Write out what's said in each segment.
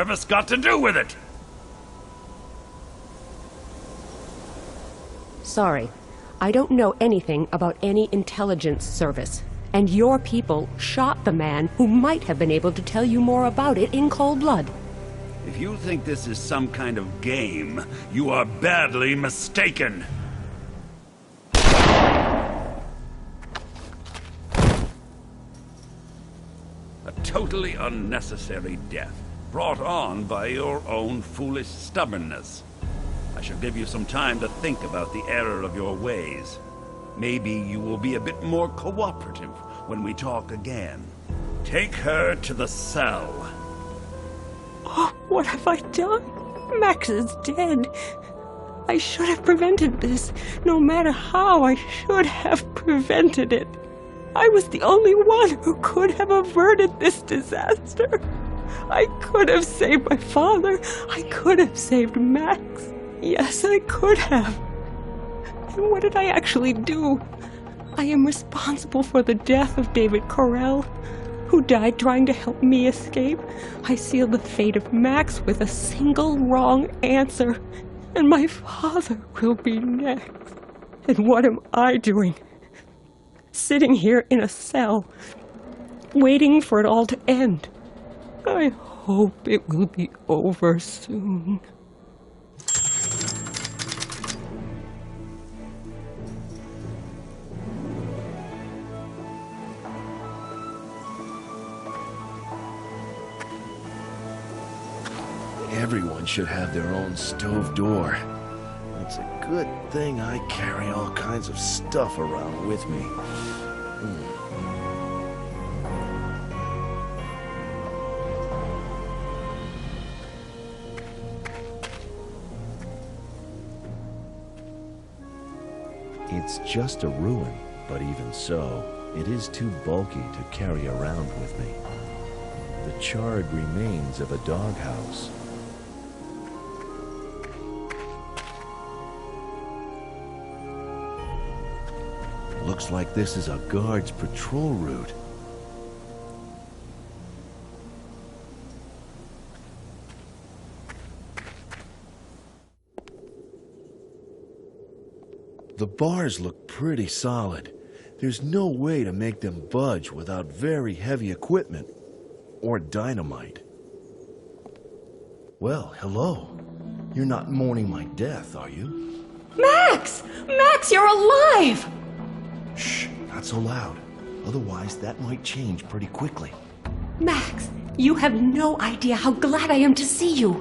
service got to do with it? Sorry, I don't know anything about any intelligence service. And your people shot the man who might have been able to tell you more about it in cold blood. If you think this is some kind of game, you are badly mistaken. A totally unnecessary death, brought on by your own foolish stubbornness. I shall give you some time to think about the error of your ways. Maybe you will be a bit more cooperative when we talk again. Take her to the cell. Oh, what have I done? Max is dead. I should have prevented this. No matter how, I should have prevented it. I was the only one who could have averted this disaster. I could have saved my father. I could have saved Max. Yes, I could have. And what did I actually do? I am responsible for the death of David Correll, who died trying to help me escape. I sealed the fate of Max with a single wrong answer, and my father will be next. And what am I doing? Sitting here in a cell, waiting for it all to end. I hope it will be over soon. Everyone should have their own stove door. It's a good thing I carry all kinds of stuff around with me. It's just a ruin, but even so, it is too bulky to carry around with me. The charred remains of a doghouse. Looks like this is a guard's patrol route. The bars look pretty solid. There's no way to make them budge without very heavy equipment or dynamite. Well, hello. You're not mourning my death, are you? Max! Max, you're alive! Shh, not so loud. Otherwise, that might change pretty quickly. Max, you have no idea how glad I am to see you.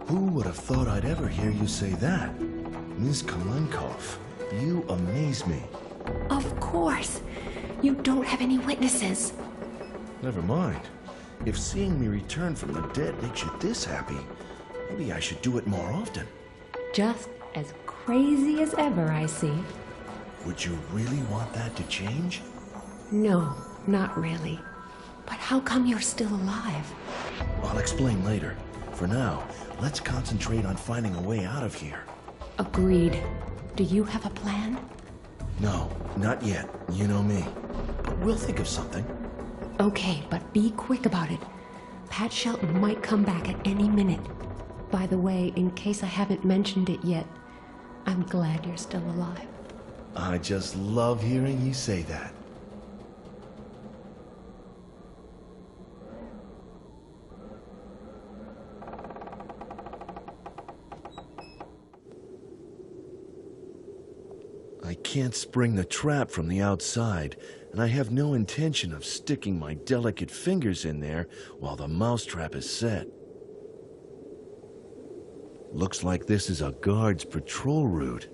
Who would have thought I'd ever hear you say that? Ms. Kalenkov, you amaze me. Of course. You don't have any witnesses. Never mind. If seeing me return from the dead makes you this happy, maybe I should do it more often. Just as crazy as ever, I see. Would you really want that to change? No, not really. But how come you're still alive? I'll explain later. For now, let's concentrate on finding a way out of here. Agreed. Do you have a plan? No, not yet. You know me. But we'll think of something. Okay, but be quick about it. Pat Shelton might come back at any minute. By the way, in case I haven't mentioned it yet, I'm glad you're still alive. I just love hearing you say that. I can't spring the trap from the outside, and I have no intention of sticking my delicate fingers in there while the mousetrap is set. Looks like this is a guard's patrol route.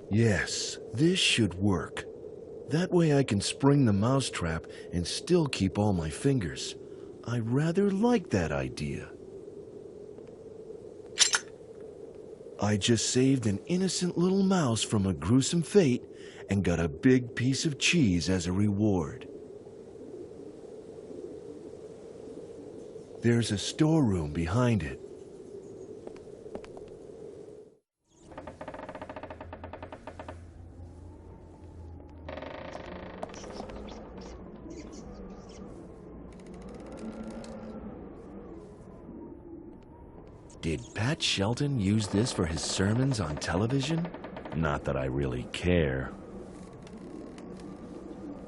Yes, this should work. That way I can spring the mousetrap and still keep all my fingers. I rather like that idea. I just saved an innocent little mouse from a gruesome fate and got a big piece of cheese as a reward. There's a storeroom behind it. Did Pat Shelton use this for his sermons on television? Not that I really care.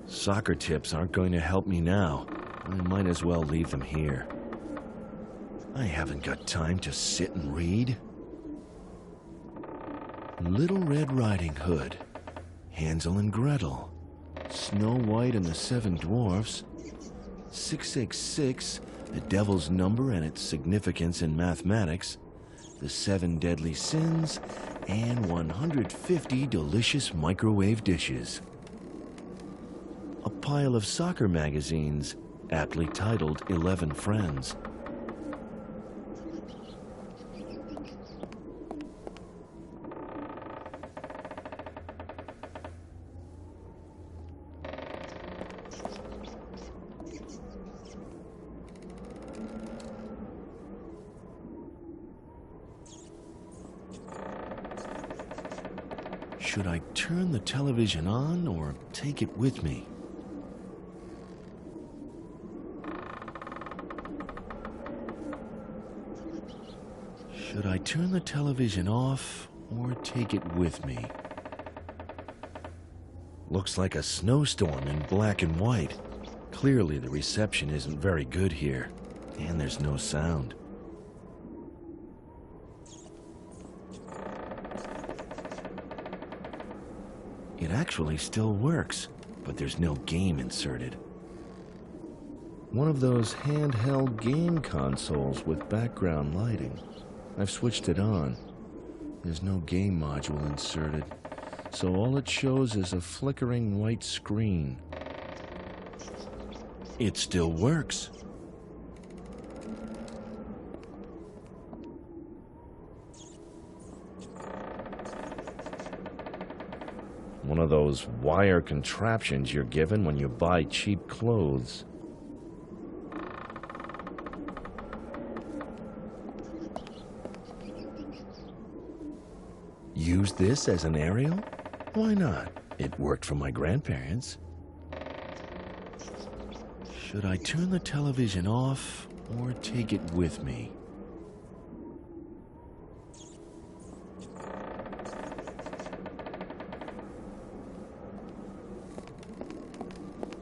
Soccer tips aren't going to help me now. I might as well leave them here. I haven't got time to sit and read. Little Red Riding Hood, Hansel and Gretel, Snow White and the Seven Dwarfs, 666, the devil's number and its significance in mathematics, the 7 deadly sins, and 150 delicious microwave dishes. A pile of soccer magazines, aptly titled 11 Friends. Should I turn the television on or take it with me? Should I turn the television off or take it with me? Looks like a snowstorm in black and white. Clearly the reception isn't very good here, and there's no sound. It actually still works, but there's no game inserted. One of those handheld game consoles with background lighting. I've switched it on. There's no game module inserted, so all it shows is a flickering white screen. It still works. One of those wire contraptions you're given when you buy cheap clothes. Use this as an aerial? Why not? It worked for my grandparents. Should I turn the television off or take it with me?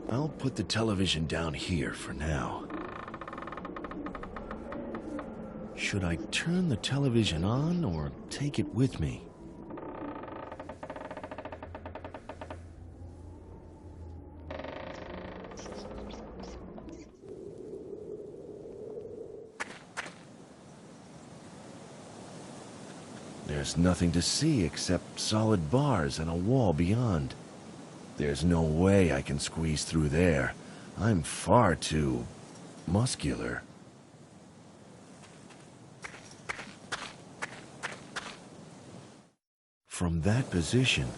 I'll put the television down here for now. Should I turn the television on or take it with me? There's nothing to see except solid bars and a wall beyond. There's no way I can squeeze through there. I'm far too muscular. From that position,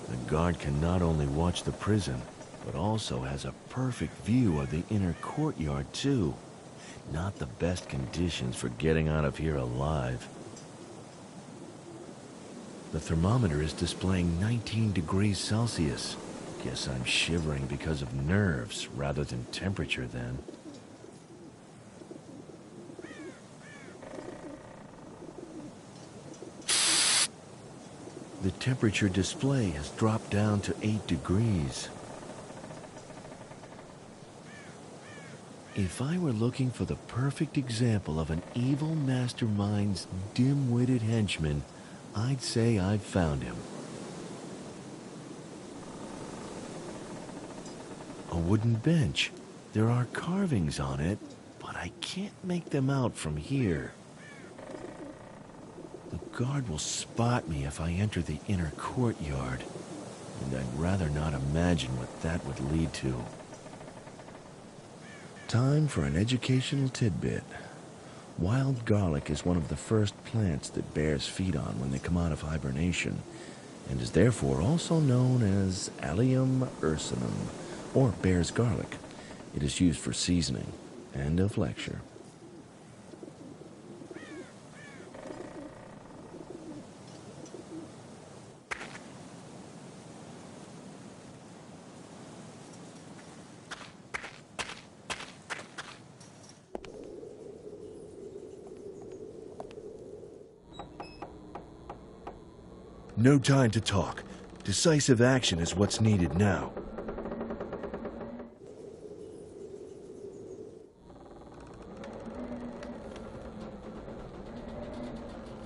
the guard can not only watch the prison, but also has a perfect view of the inner courtyard too. Not the best conditions for getting out of here alive. The thermometer is displaying 19 degrees Celsius. Guess I'm shivering because of nerves rather than temperature then. The temperature display has dropped down to 8 degrees. If I were looking for the perfect example of an evil mastermind's dim-witted henchman, I'd say I've found him. A wooden bench. There are carvings on it, but I can't make them out from here. The guard will spot me if I enter the inner courtyard, and I'd rather not imagine what that would lead to. Time for an educational tidbit. Wild garlic is one of the first plants that bears feed on when they come out of hibernation, and is therefore also known as Allium ursinum, or bear's garlic. It is used for seasoning. End of lecture. No time to talk. Decisive action is what's needed now.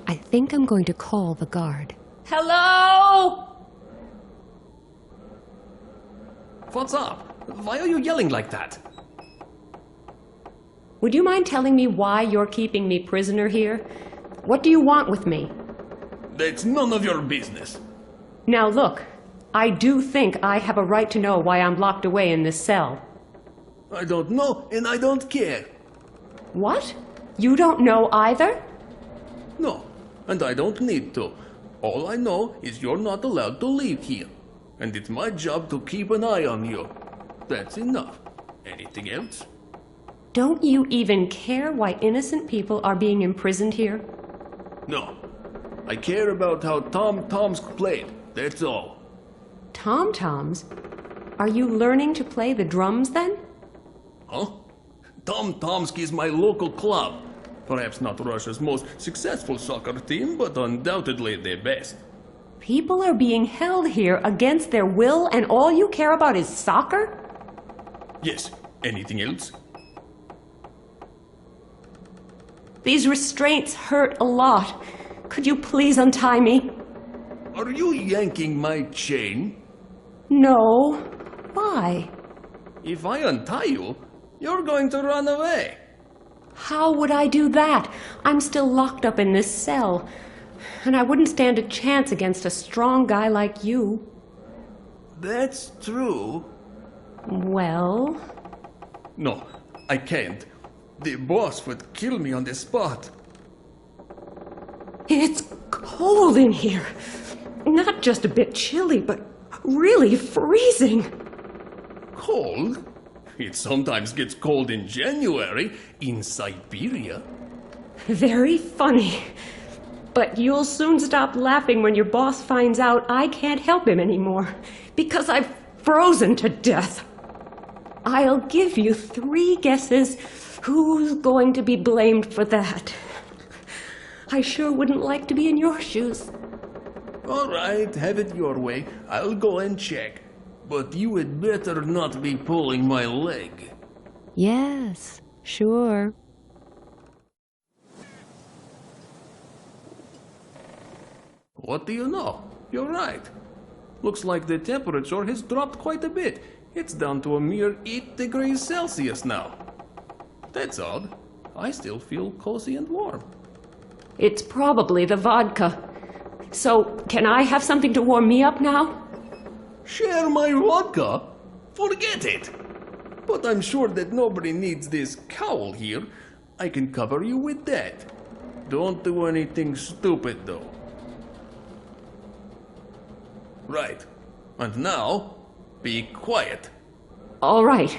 I think I'm going to call the guard. Hello? What's up? Why are you yelling like that? Would you mind telling me why you're keeping me prisoner here? What do you want with me? That's none of your business. Now look, I do think I have a right to know why I'm locked away in this cell. I don't know, and I don't care. What? You don't know either? No, and I don't need to. All I know is you're not allowed to leave here. And it's my job to keep an eye on you. That's enough. Anything else? Don't you even care why innocent people are being imprisoned here? No. I care about how Tom-Toms played. That's all. Tom-toms? Are you learning to play the drums then? Huh? Tom-Tomsk is my local club. Perhaps not Russia's most successful soccer team, but undoubtedly the best. People are being held here against their will, and all you care about is soccer? Yes. Anything else? These restraints hurt a lot. Could you please untie me? Are you yanking my chain? No. Why? If I untie you, you're going to run away. How would I do that? I'm still locked up in this cell. And I wouldn't stand a chance against a strong guy like you. That's true. Well? No, I can't. The boss would kill me on the spot. It's cold in here. Not just a bit chilly, but really freezing. Cold? It sometimes gets cold in January in Siberia. Very funny. But you'll soon stop laughing when your boss finds out I can't help him anymore, because I've frozen to death. I'll give you 3 guesses who's going to be blamed for that. I sure wouldn't like to be in your shoes. All right, have it your way. I'll go and check. But you had better not be pulling my leg. Yes, sure. What do you know? You're right. Looks like the temperature has dropped quite a bit. It's down to a mere 8 degrees Celsius now. That's odd. I still feel cozy and warm. It's probably the vodka. So, can I have something to warm me up now? Share my vodka? Forget it! But I'm sure that nobody needs this cowl here. I can cover you with that. Don't do anything stupid, though. Right. And now, be quiet. All right.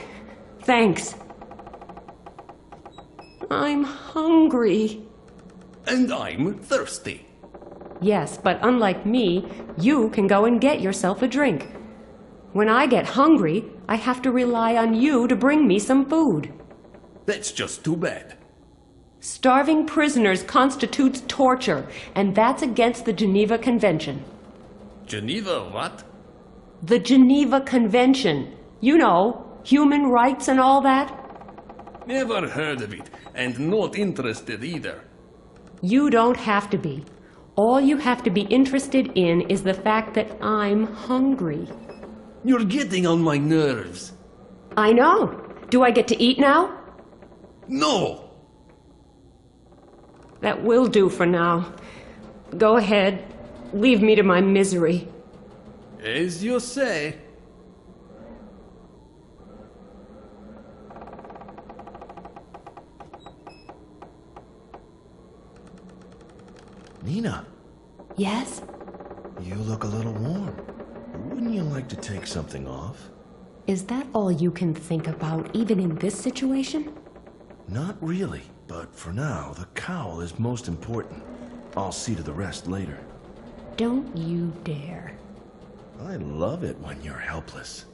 Thanks. I'm hungry. And I'm thirsty. Yes, but unlike me, you can go and get yourself a drink. When I get hungry, I have to rely on you to bring me some food. That's just too bad. Starving prisoners constitutes torture, and that's against the Geneva Convention. Geneva what? The Geneva Convention. You know, human rights and all that. Never heard of it, and not interested either. You don't have to be. All you have to be interested in is the fact that I'm hungry. You're getting on my nerves. I know. Do I get to eat now? No! That will do for now. Go ahead. Leave me to my misery. As you say. Nina, Yes? you look a little warm. Wouldn't you like to take something off? Is that all you can think about, even in this situation? Not really, but for now, the cowl is most important. I'll see to the rest later. Don't you dare. I love it when you're helpless.